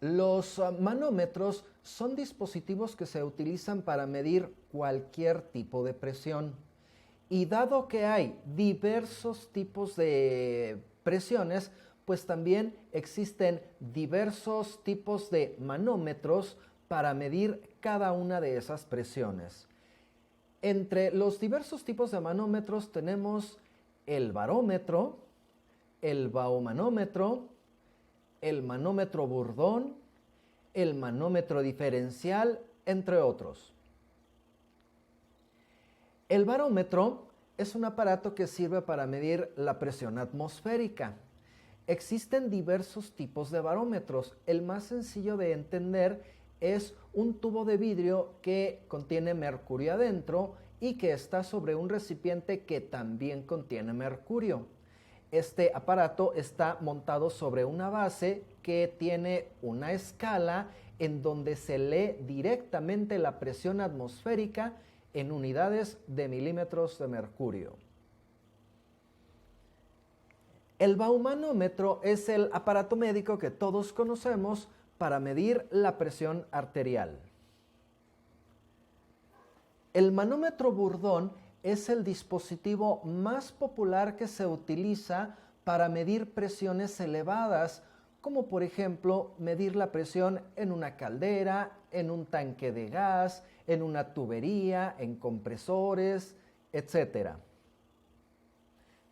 Los manómetros son dispositivos que se utilizan para medir cualquier tipo de presión. Y dado que hay diversos tipos de presiones, pues también existen diversos tipos de manómetros para medir cada una de esas presiones. Entre los diversos tipos de manómetros tenemos el barómetro, el baromanómetro, el manómetro Bourdon, el manómetro diferencial, entre otros. El barómetro es un aparato que sirve para medir la presión atmosférica. Existen diversos tipos de barómetros. El más sencillo de entender es un tubo de vidrio que contiene mercurio adentro y que está sobre un recipiente que también contiene mercurio. Este aparato está montado sobre una base que tiene una escala en donde se lee directamente la presión atmosférica en unidades de milímetros de mercurio. El baumanómetro es el aparato médico que todos conocemos para medir la presión arterial. El manómetro Bourdon es el dispositivo más popular que se utiliza para medir presiones elevadas, como por ejemplo medir la presión en una caldera, en un tanque de gas, en una tubería, en compresores, etc.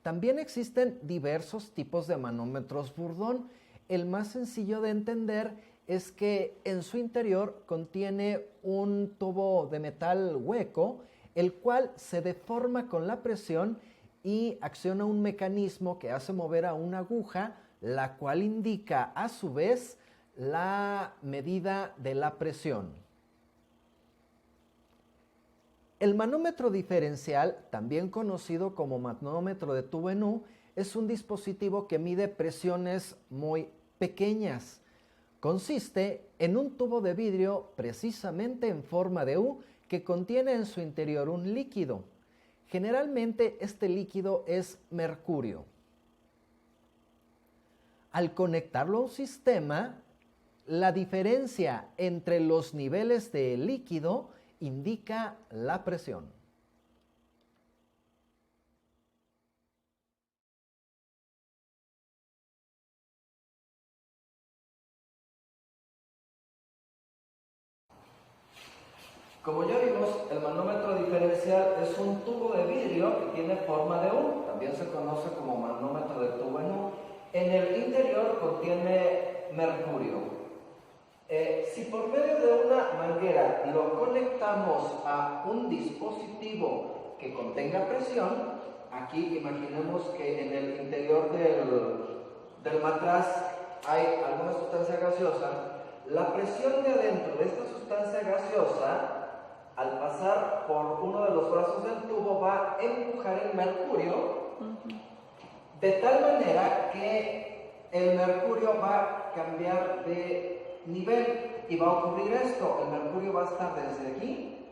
También existen diversos tipos de manómetros Bourdon. El más sencillo de entender es que en su interior contiene un tubo de metal hueco, el cual se deforma con la presión y acciona un mecanismo que hace mover a una aguja, la cual indica a su vez la medida de la presión. El manómetro diferencial, también conocido como manómetro de tubo en U, es un dispositivo que mide presiones muy pequeñas. Consiste en un tubo de vidrio precisamente en forma de U que contiene en su interior un líquido. Generalmente este líquido es mercurio. Al conectarlo a un sistema, la diferencia entre los niveles de líquido indica la presión. Como ya vimos, el manómetro diferencial es un tubo de vidrio que tiene forma de U, también se conoce como manómetro de tubo en U. En el interior contiene mercurio. Si por medio de una manguera lo conectamos a un dispositivo que contenga presión, aquí imaginemos que en el interior del matraz hay alguna sustancia gaseosa, la presión de adentro de esta sustancia gaseosa, al pasar por uno de los brazos del tubo, va a empujar el mercurio de tal manera que el mercurio va a cambiar de nivel y va a ocurrir esto: el mercurio va a estar desde aquí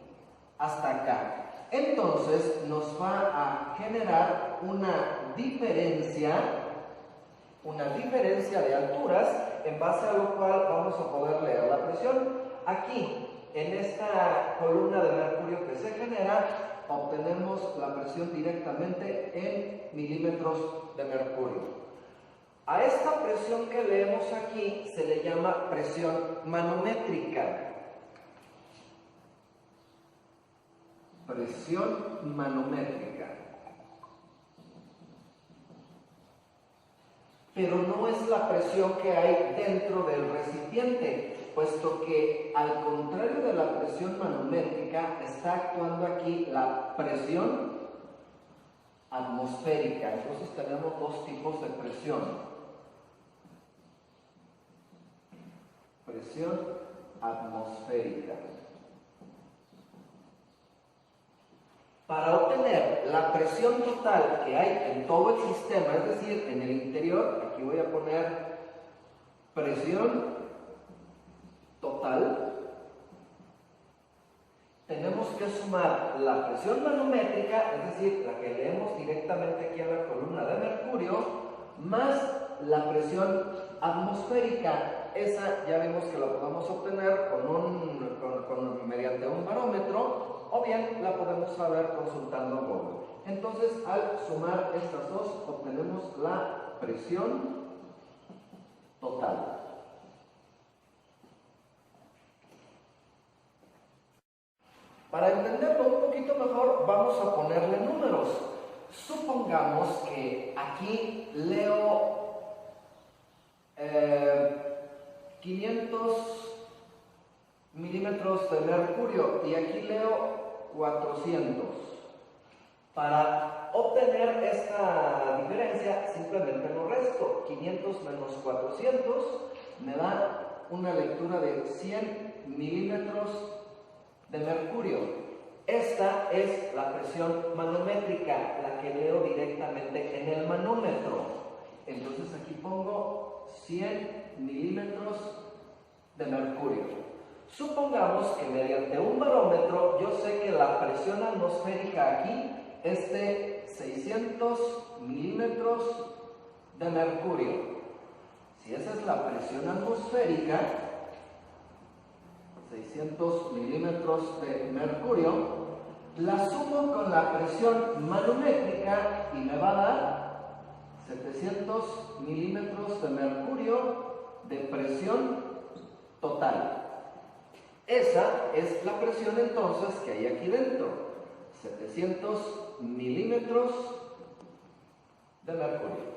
hasta acá. Entonces nos va a generar una diferencia de alturas, en base a lo cual vamos a poder leer la presión. Aquí, en esta columna de mercurio que se genera, obtenemos la presión directamente en milímetros de mercurio. A esta presión que leemos aquí se le llama presión manométrica. Presión manométrica. Pero no es la presión que hay dentro del recipiente, puesto que al contrario de la presión manométrica está actuando aquí la presión atmosférica. Entonces tenemos dos tipos de presión. Presión atmosférica. Para obtener la presión total que hay en todo el sistema, es decir, en el interior, aquí voy a poner presión total, tenemos que sumar la presión manométrica, es decir, la que leemos directamente aquí en la columna de mercurio, más la presión atmosférica. Esa ya vimos que la podemos obtener mediante un barómetro, o bien la podemos saber consultando Google. Entonces, al sumar estas dos, obtenemos la presión total. Para entenderlo un poquito mejor, vamos a ponerle números. Supongamos que aquí leo 500 milímetros de mercurio y aquí leo 400. Para obtener esta diferencia, simplemente lo resto. 500 menos 400 me da una lectura de 100 milímetros de mercurio. Esta es la presión manométrica, la que leo directamente en el manómetro. Entonces aquí pongo 100 milímetros de mercurio. Supongamos que mediante un barómetro yo sé que la presión atmosférica aquí es de 600 milímetros de mercurio. Si esa es la presión atmosférica, 600 milímetros de mercurio, la sumo con la presión manométrica y me va a dar 700 milímetros de mercurio de presión total. Esa es la presión entonces que hay aquí dentro, 700 milímetros de mercurio.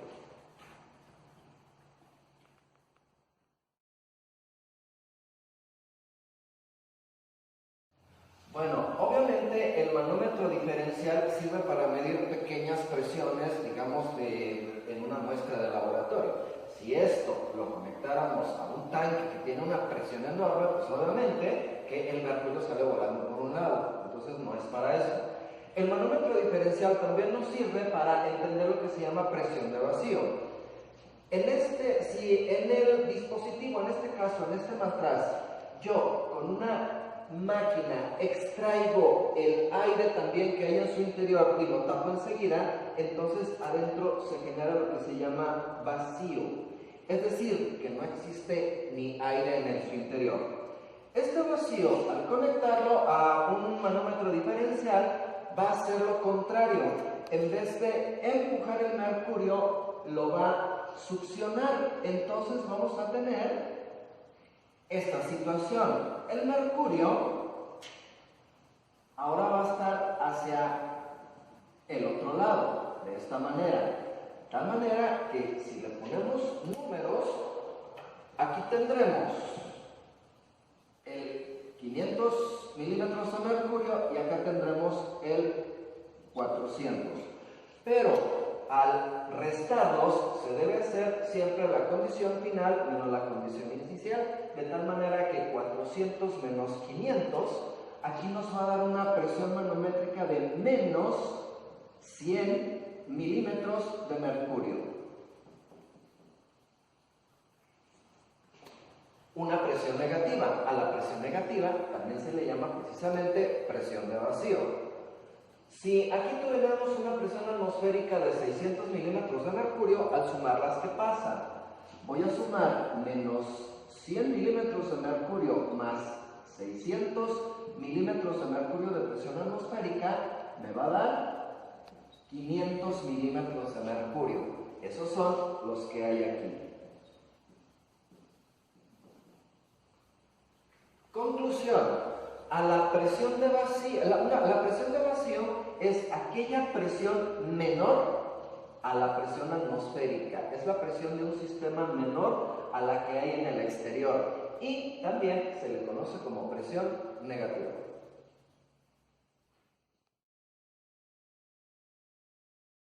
Bueno, obviamente el manómetro diferencial sirve para medir pequeñas presiones, digamos, en una muestra de laboratorio. Si esto lo conectáramos a un tanque que tiene una presión enorme, pues obviamente que el mercurio sale volando por un lado, entonces no es para eso. El manómetro diferencial también nos sirve para entender lo que se llama presión de vacío. Si en el dispositivo, en este caso, en este matraz, yo con una máquina extraigo el aire también que hay en su interior y lo tapo enseguida, entonces adentro se genera lo que se llama vacío. Es decir, que no existe ni aire en su interior. Este vacío, al conectarlo a un manómetro diferencial, va a hacer lo contrario. En vez de empujar el mercurio, lo va a succionar. Entonces vamos a tener esta situación. El mercurio ahora va a estar hacia el otro lado, de esta manera. De tal manera que si le ponemos números, aquí tendremos el 500 milímetros de mercurio y acá tendremos el 400. Pero al restarlos se debe hacer siempre la condición final menos la condición inicial, de tal manera que 400 menos 500 aquí nos va a dar una presión manométrica de menos 100 milímetros de mercurio. Una presión negativa. A la presión negativa también se le llama precisamente presión de vacío. Si aquí tuviéramos una presión atmosférica de 600 milímetros de mercurio, al sumarlas, ¿qué pasa? Voy a sumar menos 100 milímetros de mercurio más 600 milímetros de mercurio de presión atmosférica, me va a dar 500 milímetros de mercurio. Esos son los que hay aquí. Conclusión. La presión de vacío es aquella presión menor a la presión atmosférica. Es la presión de un sistema menor a la que hay en el exterior. Y también se le conoce como presión negativa.